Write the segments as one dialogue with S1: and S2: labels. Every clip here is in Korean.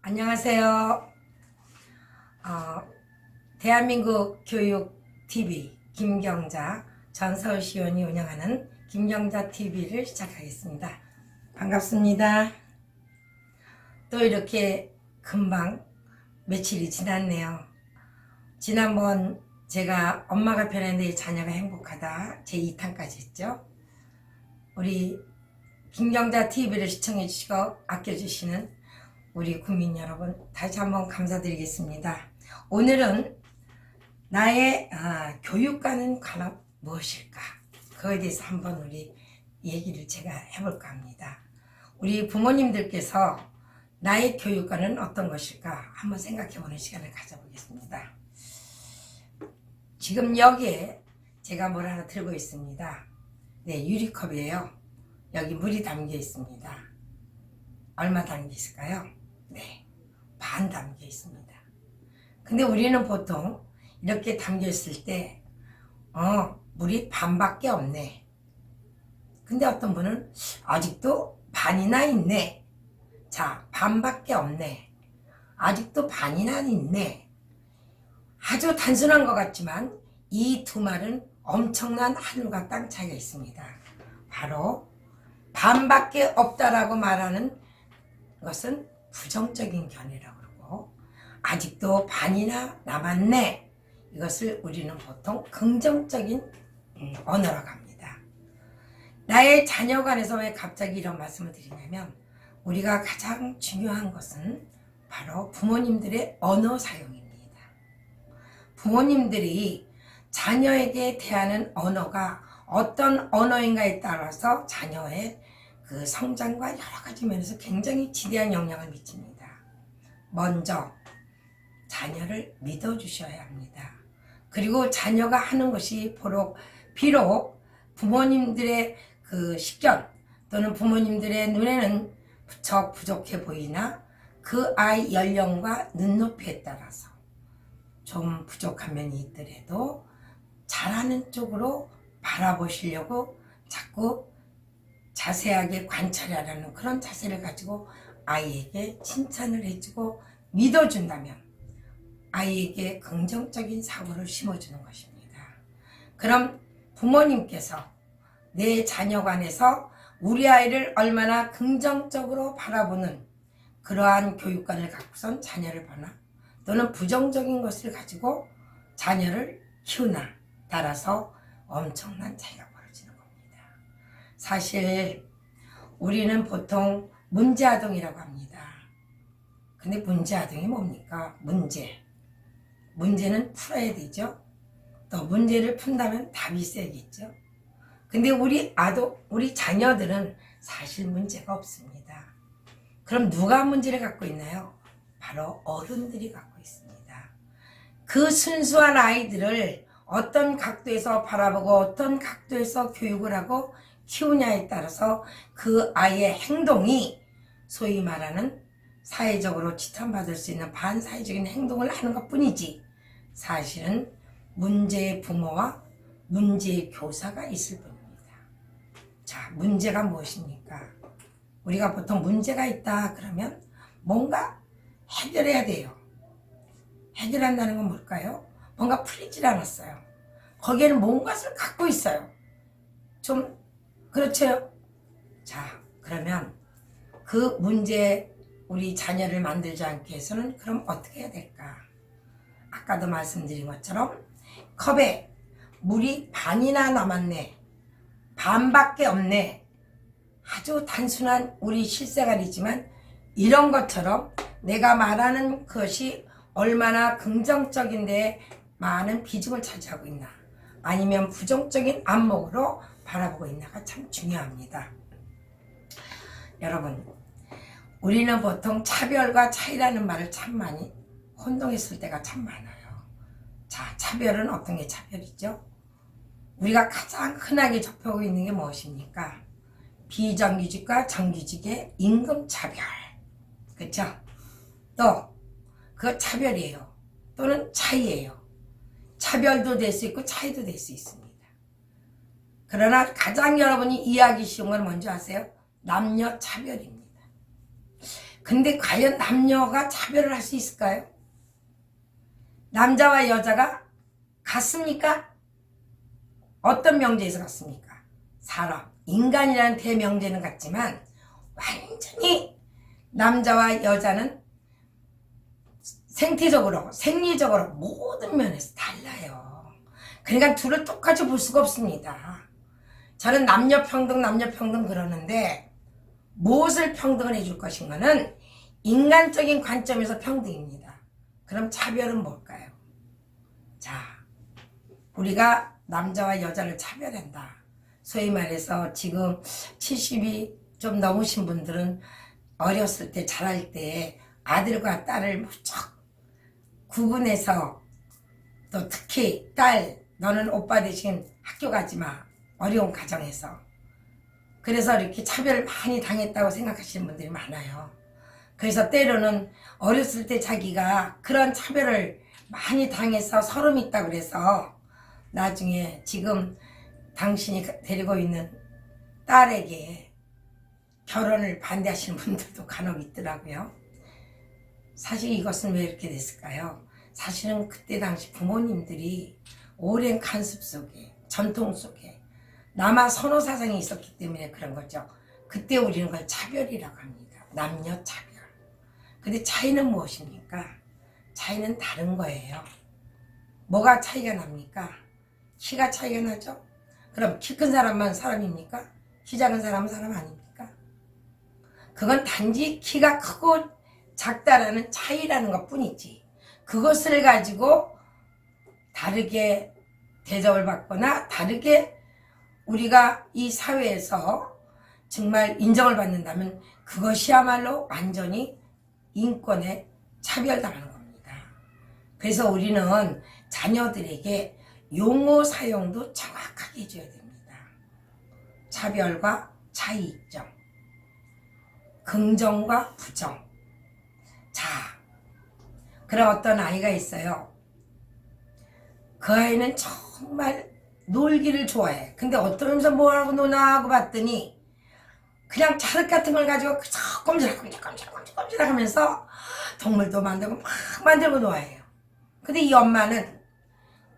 S1: 안녕하세요. 대한민국 교육TV 김경자 전 서울시의원이 운영하는 김경자TV를 시작하겠습니다. 반갑습니다. 또 이렇게 금방 며칠이 지났네요. 지난번 제가 엄마가 변했는데 자녀가 행복하다 제 2탄까지 했죠. 우리 김경자TV를 시청해 주시고 아껴주시는 우리 국민 여러분 다시 한번 감사드리겠습니다. 오늘은 나의 교육과는 과연 무엇일까? 그거에 대해서 한번 우리 얘기를 제가 해볼까 합니다. 우리 부모님들께서 나의 교육과는 어떤 것일까? 한번 생각해보는 시간을 가져보겠습니다. 지금 여기에 제가 뭘 하나 들고 있습니다. 네, 유리컵이에요. 여기 물이 담겨 있습니다. 얼마 담겨 있을까요? 네, 반 담겨 있습니다. 근데 우리는 보통 이렇게 담겨 있을 때 물이 반밖에 없네. 근데 어떤 분은 아직도 반이나 있네. 자, 반밖에 없네. 아직도 반이나 있네. 아주 단순한 것 같지만 이 두 말은 엄청난 하늘과 땅 차이가 있습니다. 바로 반밖에 없다라고 말하는 것은 부정적인 견해라고 그러고, 아직도 반이나 남았네, 이것을 우리는 보통 긍정적인 언어라고 합니다. 나의 자녀 관해서 왜 갑자기 이런 말씀을 드리냐면, 우리가 가장 중요한 것은 바로 부모님들의 언어 사용입니다. 부모님들이 자녀에게 대하는 언어가 어떤 언어인가에 따라서 자녀의 그 성장과 여러 가지 면에서 굉장히 지대한 영향을 미칩니다. 먼저 자녀를 믿어주셔야 합니다. 그리고 자녀가 하는 것이 비록 부모님들의 그 식견 또는 부모님들의 눈에는 부쩍 부족해 보이나 그 아이 연령과 눈높이에 따라서 좀 부족한 면이 있더라도 잘하는 쪽으로 바라보시려고 자꾸 자세하게 관찰하라는 그런 자세를 가지고 아이에게 칭찬을 해주고 믿어준다면 아이에게 긍정적인 사고를 심어주는 것입니다. 그럼 부모님께서 내 자녀 관해서 우리 아이를 얼마나 긍정적으로 바라보는 그러한 교육관을 갖고선 자녀를 보나 또는 부정적인 것을 가지고 자녀를 키우나 따라서 엄청난 차이가 벌어지는 겁니다. 사실 우리는 보통 문제아동이라고 합니다. 근데 문제아동이 뭡니까? 문제는 풀어야 되죠. 또 문제를 푼다면 답이 있어야겠죠. 근데 우리 자녀들은 사실 문제가 없습니다. 그럼 누가 문제를 갖고 있나요? 바로 어른들이 갖고 있습니다. 그 순수한 아이들을 어떤 각도에서 바라보고 어떤 각도에서 교육을 하고 키우냐에 따라서 그 아이의 행동이 소위 말하는 사회적으로 지탄받을 수 있는 반사회적인 행동을 하는 것 뿐이지, 사실은 문제의 부모와 문제의 교사가 있을 뿐입니다. 자, 문제가 무엇입니까? 우리가 보통 문제가 있다 그러면 뭔가 해결해야 돼요. 해결한다는 건 뭘까요? 뭔가 풀리질 않았어요. 거기에는 뭔가를 갖고 있어요. 좀 그렇죠? 자, 그러면 그 문제 우리 자녀를 만들지 않기 위해서는 그럼 어떻게 해야 될까? 아까도 말씀드린 것처럼 컵에 물이 반이나 남았네, 반밖에 없네, 아주 단순한 우리 실생활이지만 이런 것처럼 내가 말하는 것이 얼마나 긍정적인데 많은 비중을 차지하고 있나, 아니면 부정적인 안목으로 바라보고 있나가 참 중요합니다. 여러분, 우리는 보통 차별과 차이라는 말을 참 많이 혼동했을 때가 참 많아요. 자, 차별은 어떤 게 차별이죠? 우리가 가장 흔하게 접하고 있는 게 무엇입니까? 비정규직과 정규직의 임금 차별. 그렇죠? 또 그 차별이에요. 또는 차이예요. 차별도 될 수 있고 차이도 될 수 있습니다. 그러나 가장 여러분이 이해하기 쉬운 건 뭔지 아세요? 남녀 차별입니다. 근데 과연 남녀가 차별을 할 수 있을까요? 남자와 여자가 같습니까? 어떤 명제에서 같습니까? 사람, 인간이라는 대명제는 같지만 완전히 남자와 여자는 생태적으로, 생리적으로 모든 면에서 달라요. 그러니까 둘을 똑같이 볼 수가 없습니다. 저는 남녀평등 그러는데 무엇을 평등을 해줄 것인가는 인간적인 관점에서 평등입니다. 그럼 차별은 뭘까요? 자, 우리가 남자와 여자를 차별한다. 소위 말해서 지금 70이 좀 넘으신 분들은 어렸을 때 자랄 때 아들과 딸을 무척 구분해서, 또 특히 딸 너는 오빠 대신 학교 가지 마, 어려운 가정에서. 그래서 이렇게 차별을 많이 당했다고 생각하시는 분들이 많아요. 그래서 때로는 어렸을 때 자기가 그런 차별을 많이 당해서 서름이 있다 그래서 나중에 지금 당신이 데리고 있는 딸에게 결혼을 반대하시는 분들도 간혹 있더라고요. 사실 이것은 왜 이렇게 됐을까요? 사실은 그때 당시 부모님들이 오랜 간섭 속에, 전통 속에 남아 선호 사상이 있었기 때문에 그런 거죠. 그때 우리는 그걸 차별이라고 합니다. 남녀 차별. 근데 차이는 무엇입니까? 차이는 다른 거예요. 뭐가 차이가 납니까? 키가 차이가 나죠? 그럼 키 큰 사람만 사람입니까? 키 작은 사람은 사람 아닙니까? 그건 단지 키가 크고 작다라는 차이라는 것 뿐이지, 그것을 가지고 다르게 대접을 받거나 다르게 우리가 이 사회에서 정말 인정을 받는다면 그것이야말로 완전히 인권에 차별당하는 겁니다. 그래서 우리는 자녀들에게 용어 사용도 정확하게 해줘야 됩니다. 차별과 차이점, 긍정과 부정. 자, 그럼 어떤 아이가 있어요. 그 아이는 정말 놀기를 좋아해. 근데 어떤 면서 뭐하고 노나 하고 봤더니 그냥 자릇 같은 걸 가지고 그저 꼼지락 하면서 동물도 만들고 막 만들고 노아해요. 근데 이 엄마는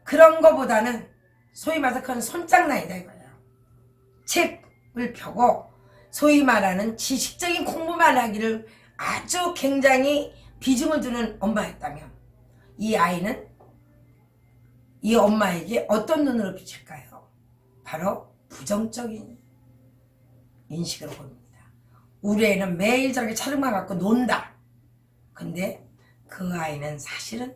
S1: 그런 거보다는 소위 말해서 그건 손장난이다 이거예요. 책을 펴고 소위 말하는 지식적인 공부만 하기를 아주 굉장히 비중을 두는 엄마였다면 이 아이는 이 엄마에게 어떤 눈으로 비칠까요? 바로 부정적인 인식으로 봅니다. 우리 애는 매일 저렇게 차력만 갖고 논다. 근데 그 아이는 사실은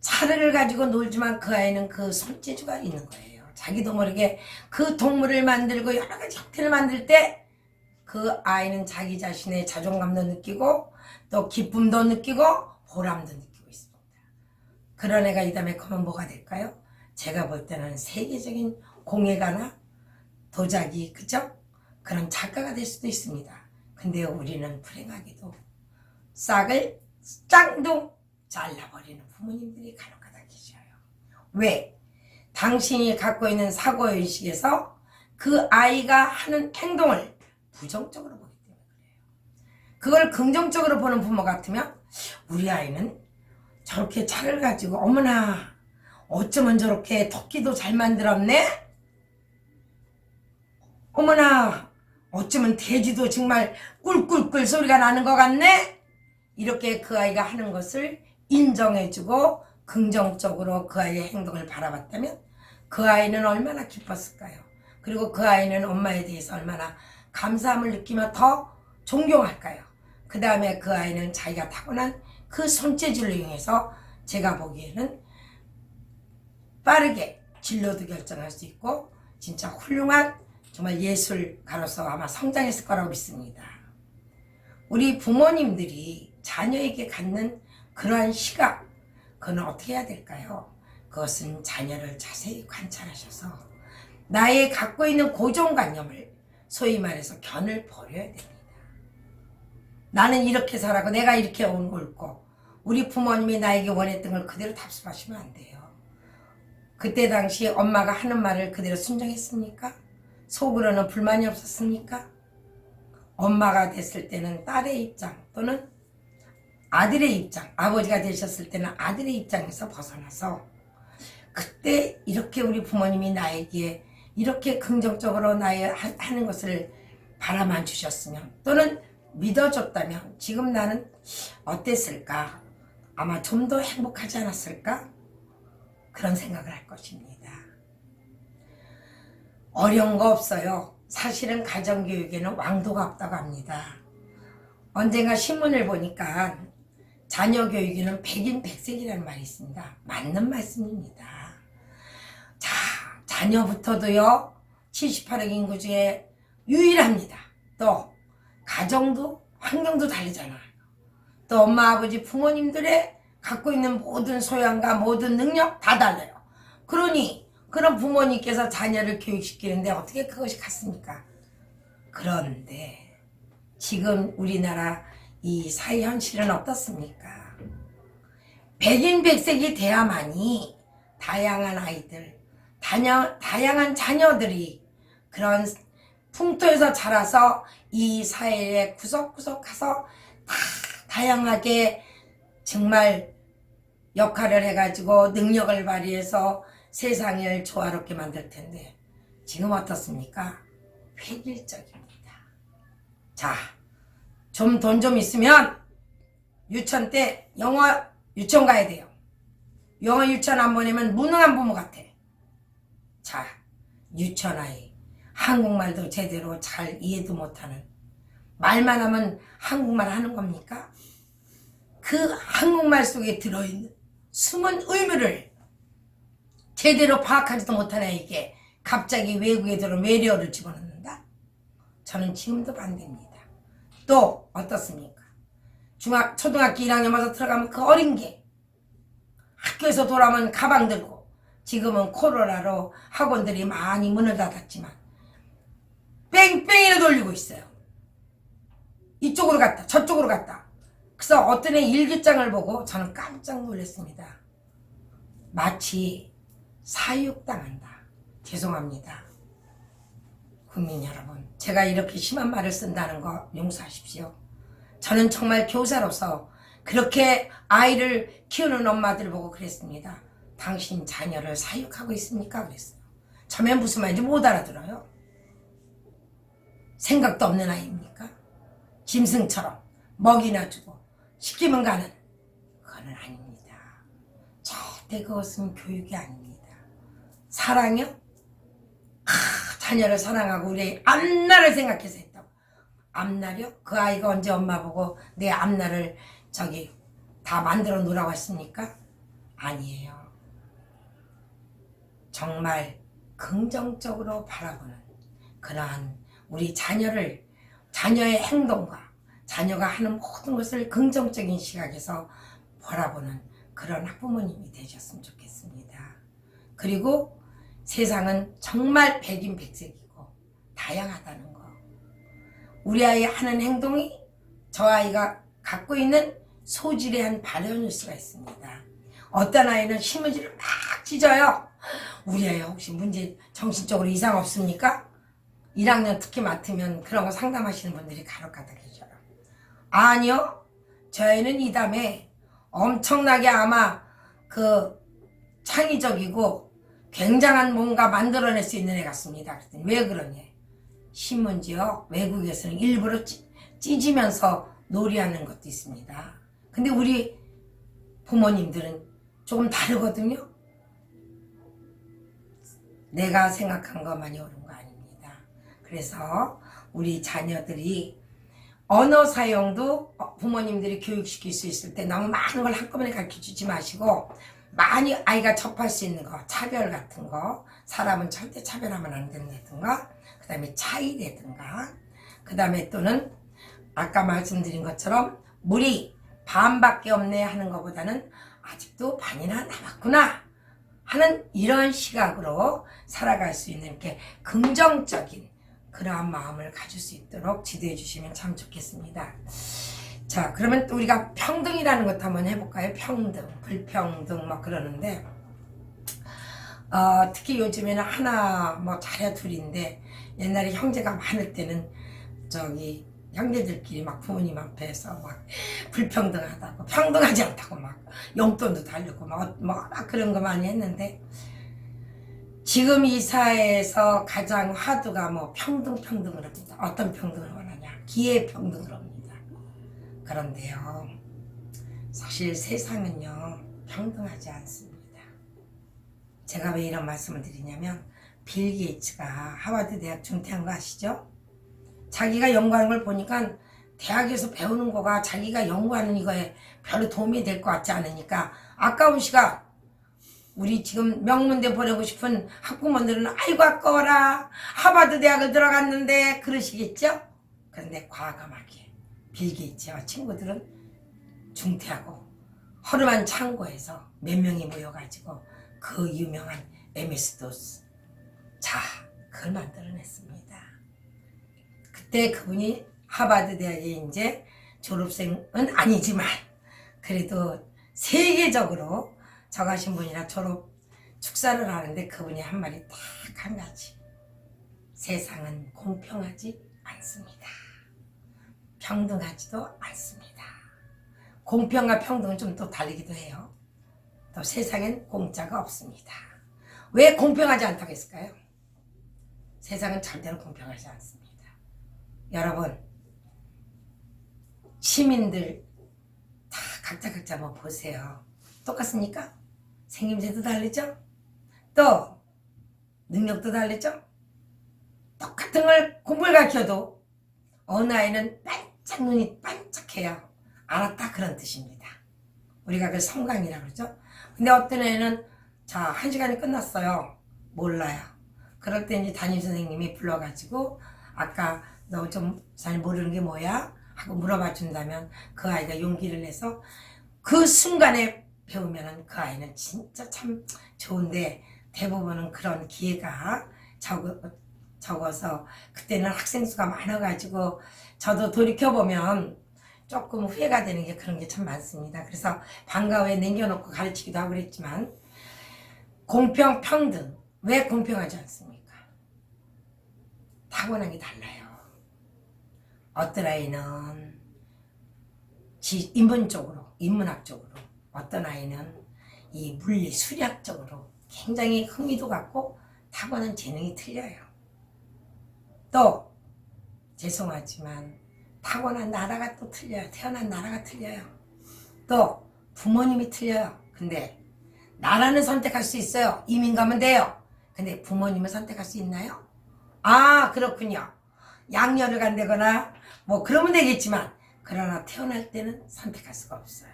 S1: 차를 가지고 놀지만 그 아이는 그 손재주가 있는 거예요. 자기도 모르게 그 동물을 만들고 여러 가지 형태를 만들 때 그 아이는 자기 자신의 자존감도 느끼고 또 기쁨도 느끼고 보람도 느끼고 있습니다. 그런 애가 이 다음에 크면 뭐가 될까요? 제가 볼 때는 세계적인 공예가나 도자기, 그죠? 그런 작가가 될 수도 있습니다. 근데 우리는 불행하게도 싹을 짱도 잘라버리는 부모님들이 간혹가다 계셔요. 왜? 당신이 갖고 있는 사고의식에서 그 아이가 하는 행동을 부정적으로 보기 때문에 그래요. 그걸 긍정적으로 보는 부모 같으면 우리 아이는 저렇게 차를 가지고 어머나 어쩌면 저렇게 토끼도 잘 만들었네? 어머나 어쩌면 돼지도 정말 꿀꿀꿀 소리가 나는 것 같네? 이렇게 그 아이가 하는 것을 인정해주고 긍정적으로 그 아이의 행동을 바라봤다면 그 아이는 얼마나 기뻤을까요? 그리고 그 아이는 엄마에 대해서 얼마나 감사함을 느끼며 더 존경할까요? 그 다음에 그 아이는 자기가 타고난 그 손재주를 이용해서 제가 보기에는 빠르게 진로도 결정할 수 있고 진짜 훌륭한 정말 예술가로서 아마 성장했을 거라고 믿습니다. 우리 부모님들이 자녀에게 갖는 그러한 시각, 그건 어떻게 해야 될까요? 그것은 자녀를 자세히 관찰하셔서 나의 갖고 있는 고정관념을 소위 말해서 견을 버려야 됩니다. 나는 이렇게 살아고 내가 이렇게 옳고 우리 부모님이 나에게 원했던 걸 그대로 답습하시면 안 돼요. 그때 당시 엄마가 하는 말을 그대로 순종했습니까? 속으로는 불만이 없었습니까? 엄마가 됐을 때는 딸의 입장 또는 아들의 입장, 아버지가 되셨을 때는 아들의 입장에서 벗어나서 그때 이렇게 우리 부모님이 나에게 이렇게 긍정적으로 나의 하는 것을 바라만 주셨으면 또는 믿어줬다면 지금 나는 어땠을까? 아마 좀 더 행복하지 않았을까? 그런 생각을 할 것입니다. 어려운 거 없어요. 사실은 가정교육에는 왕도가 없다고 합니다. 언젠가 신문을 보니까 자녀 교육에는 백인백색이라는 말이 있습니다. 맞는 말씀입니다. 자, 자녀부터도요 78억 인구 중에 유일합니다. 또 가정도 환경도 다르잖아요. 또 엄마 아버지 부모님들의 갖고 있는 모든 소양과 모든 능력 다 달라요. 그러니 그런 부모님께서 자녀를 교육시키는데 어떻게 그것이 같습니까? 그런데 지금 우리나라 이 사회 현실은 어떻습니까? 백인백색이 돼야만이 다양한 아이들, 다양한 자녀들이 그런 풍토에서 자라서 이 사회에 구석구석 가서 다 다양하게 정말 역할을 해가지고 능력을 발휘해서 세상을 조화롭게 만들 텐데 지금 어떻습니까? 획일적입니다. 자, 좀 돈 좀 있으면 유치원 때 영어 유치원 가야 돼요. 영어 유치원 안 보내면 무능한 부모 같아. 자, 유치원 아이 한국말도 제대로 잘 이해도 못하는 말만 하면 한국말 하는 겁니까? 그 한국말 속에 들어있는 숨은 의미를 제대로 파악하지도 못한 아이에게 갑자기 외국에 들어온 외래어를 집어넣는다? 저는 지금도 반대입니다. 또 어떻습니까? 초등학교 1학년 와서 들어가면 그 어린 게 학교에서 돌아오면 가방 들고 지금은 코로나로 학원들이 많이 문을 닫았지만 뺑뺑이를 돌리고 있어요. 이쪽으로 갔다 저쪽으로 갔다. 그래서 어떤 애 일기장을 보고 저는 깜짝 놀랐습니다. 마치 사육당한다. 죄송합니다. 국민 여러분, 제가 이렇게 심한 말을 쓴다는 거 용서하십시오. 저는 정말 교사로서 그렇게 아이를 키우는 엄마들 보고 그랬습니다. 당신 자녀를 사육하고 있습니까? 그랬어요. 처음엔 무슨 말인지 못 알아들어요. 생각도 없는 아이입니까? 짐승처럼 먹이나 주고 시키면 가는 그건 아닙니다. 절대 그것은 교육이 아닙니다. 사랑이요? 자녀를 사랑하고 우리 앞날을 생각해서 했다고. 앞날이요? 그 아이가 언제 엄마 보고 내 앞날을 다 만들어 놓으라고 했습니까? 아니에요. 정말 긍정적으로 바라보는 그러한 우리 자녀의 행동과 자녀가 하는 모든 것을 긍정적인 시각에서 바라보는 그런 학부모님이 되셨으면 좋겠습니다. 그리고 세상은 정말 백인백색이고 다양하다는 거. 우리 아이 하는 행동이 저 아이가 갖고 있는 소질의 한 발현일 수가 있습니다. 어떤 아이는 신문지를 막 찢어요. 우리 아이 혹시 문제 정신적으로 이상 없습니까? 1학년 특히 맡으면 그런 거 상담하시는 분들이 간혹가다 계셔요. 아니요. 저희는 이 다음에 엄청나게 아마 창의적이고 굉장한 뭔가 만들어낼 수 있는 애 같습니다. 그랬더니 왜 그러냐. 신문지요. 외국에서는 일부러 찢으면서 놀이하는 것도 있습니다. 근데 우리 부모님들은 조금 다르거든요. 내가 생각한 것만이 옳은 거 아닙니다. 그래서 우리 자녀들이 언어 사용도 부모님들이 교육시킬 수 있을 때 너무 많은 걸 한꺼번에 가르쳐주지 마시고 많이 아이가 접할 수 있는 거, 차별 같은 거, 사람은 절대 차별하면 안 된다든가, 그 다음에 차이라든가, 그 다음에 또는 아까 말씀드린 것처럼 물이 반밖에 없네 하는 것보다는 아직도 반이나 남았구나 하는 이런 시각으로 살아갈 수 있는 이렇게 긍정적인 그러한 마음을 가질 수 있도록 지도해 주시면 참 좋겠습니다. 자, 그러면 또 우리가 평등이라는 것도 한번 해볼까요? 평등, 불평등 막 그러는데 특히 요즘에는 하나 자녀 둘인데 옛날에 형제가 많을 때는 형제들끼리 막 부모님 앞에서 막 불평등하다고 평등하지 않다고 막 용돈도 달렸고 막 그런 거 많이 했는데 지금 이 사회에서 가장 화두가 뭐 평등을 합니다. 어떤 평등을 원하냐? 기회 평등을 합니다. 그런데요, 사실 세상은요 평등하지 않습니다. 제가 왜 이런 말씀을 드리냐면 빌 게이츠가 하버드 대학 중퇴한 거 아시죠? 자기가 연구하는 걸 보니까 대학에서 배우는 거가 자기가 연구하는 이거에 별로 도움이 될 것 같지 않으니까 아까운 시간 우리 지금 명문대 보내고 싶은 학부모들은 아이고 아까워라 하버드 대학을 들어갔는데 그러시겠죠? 그런데 과감하게 빌 게이츠와 친구들은 중퇴하고 허름한 창고에서 몇 명이 모여가지고 그 유명한 MS-DOS 그걸 만들어냈습니다. 그때 그분이 하버드 대학에 이제 졸업생은 아니지만 그래도 세계적으로 저 가신 분이라 졸업 축사를 하는데 그분이 한 말이 딱 한 가지. 세상은 공평하지 않습니다. 평등하지도 않습니다. 공평과 평등은 좀 또 다르기도 해요. 또 세상엔 공짜가 없습니다. 왜 공평하지 않다고 했을까요? 세상은 절대로 공평하지 않습니다. 여러분, 시민들 다 각자 한번 보세요. 똑같습니까? 생김새도 다르죠? 또 능력도 다르죠? 똑같은 걸 공부를 가르쳐도 어느 아이는 반짝 눈이 반짝해요. 알았다 그런 뜻입니다. 우리가 그 성강이라고 그러죠. 근데 어떤 애는 자 1시간이 끝났어요. 몰라요. 그럴 때 이제 담임선생님이 불러가지고 아까 너 좀 잘 모르는 게 뭐야? 하고 물어봐 준다면 그 아이가 용기를 내서 그 순간에 배우면은 그 아이는 진짜 참 좋은데 대부분은 그런 기회가 적어서 그때는 학생 수가 많아가지고 저도 돌이켜보면 조금 후회가 되는 게 그런 게 참 많습니다. 그래서 방과후에 남겨놓고 가르치기도 하고 그랬지만 공평, 평등 왜 공평하지 않습니까? 타고난 게 달라요. 어떤 아이는 인문학적으로 어떤 아이는 이 물리 수리학적으로 굉장히 흥미도 갖고 타고난 재능이 틀려요. 또 죄송하지만 타고난 나라가 또 틀려요. 태어난 나라가 틀려요. 또 부모님이 틀려요. 근데 나라는 선택할 수 있어요. 이민 가면 돼요. 근데 부모님을 선택할 수 있나요? 아 그렇군요. 양녀를 간다거나 뭐 그러면 되겠지만 그러나 태어날 때는 선택할 수가 없어요.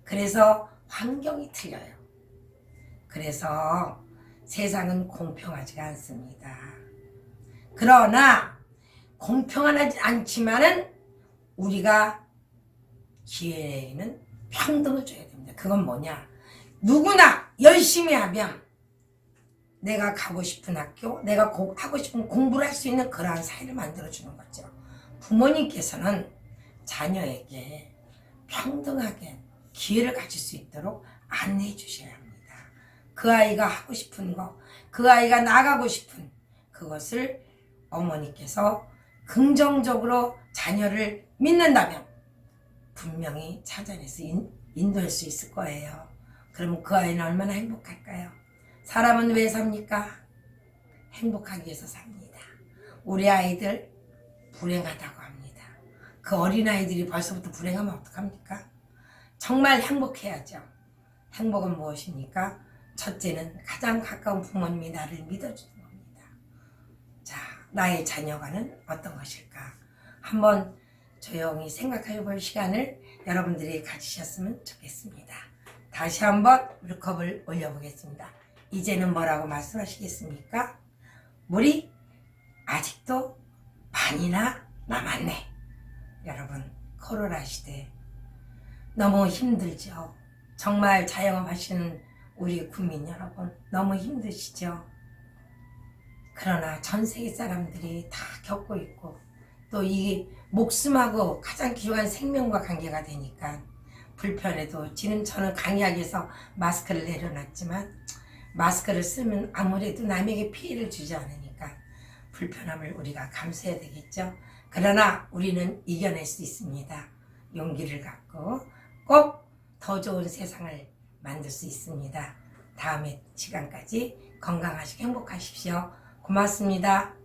S1: 그래서 환경이 틀려요. 그래서 세상은 공평하지가 않습니다. 그러나 공평하지 않지만은 우리가 기회에는 평등을 줘야 됩니다. 그건 뭐냐? 누구나 열심히 하면 내가 가고 싶은 학교, 내가 하고 싶은 공부를 할 수 있는 그러한 사회를 만들어주는 거죠. 부모님께서는 자녀에게 평등하게 기회를 가질 수 있도록 안내해 주셔야 합니다. 그 아이가 하고 싶은 거, 그 아이가 나가고 싶은 그것을 어머니께서 긍정적으로 자녀를 믿는다면 분명히 찾아내서 인도할 수 있을 거예요. 그러면 그 아이는 얼마나 행복할까요? 사람은 왜 삽니까? 행복하기 위해서 삽니다. 우리 아이들 불행하다고 합니다. 그 어린아이들이 벌써부터 불행하면 어떡합니까? 정말 행복해야죠. 행복은 무엇입니까? 첫째는 가장 가까운 부모님이 나를 믿어주는 겁니다. 자, 나의 자녀가는 어떤 것일까? 한번 조용히 생각해 볼 시간을 여러분들이 가지셨으면 좋겠습니다. 다시 한번 물컵을 올려보겠습니다. 이제는 뭐라고 말씀하시겠습니까? 물이 아직도 반이나 남았네. 여러분, 코로나 시대 너무 힘들죠. 정말 자영업 하시는 우리 국민 여러분 너무 힘드시죠. 그러나 전 세계 사람들이 다 겪고 있고 또 이 목숨하고 가장 귀한 생명과 관계가 되니까 불편해도 저는 강의하기 위해서 마스크를 내려놨지만 마스크를 쓰면 아무래도 남에게 피해를 주지 않으니까 불편함을 우리가 감수해야 되겠죠. 그러나 우리는 이겨낼 수 있습니다. 용기를 갖고 꼭 더 좋은 세상을 만들 수 있습니다. 다음에 시간까지 건강하시고 행복하십시오. 고맙습니다.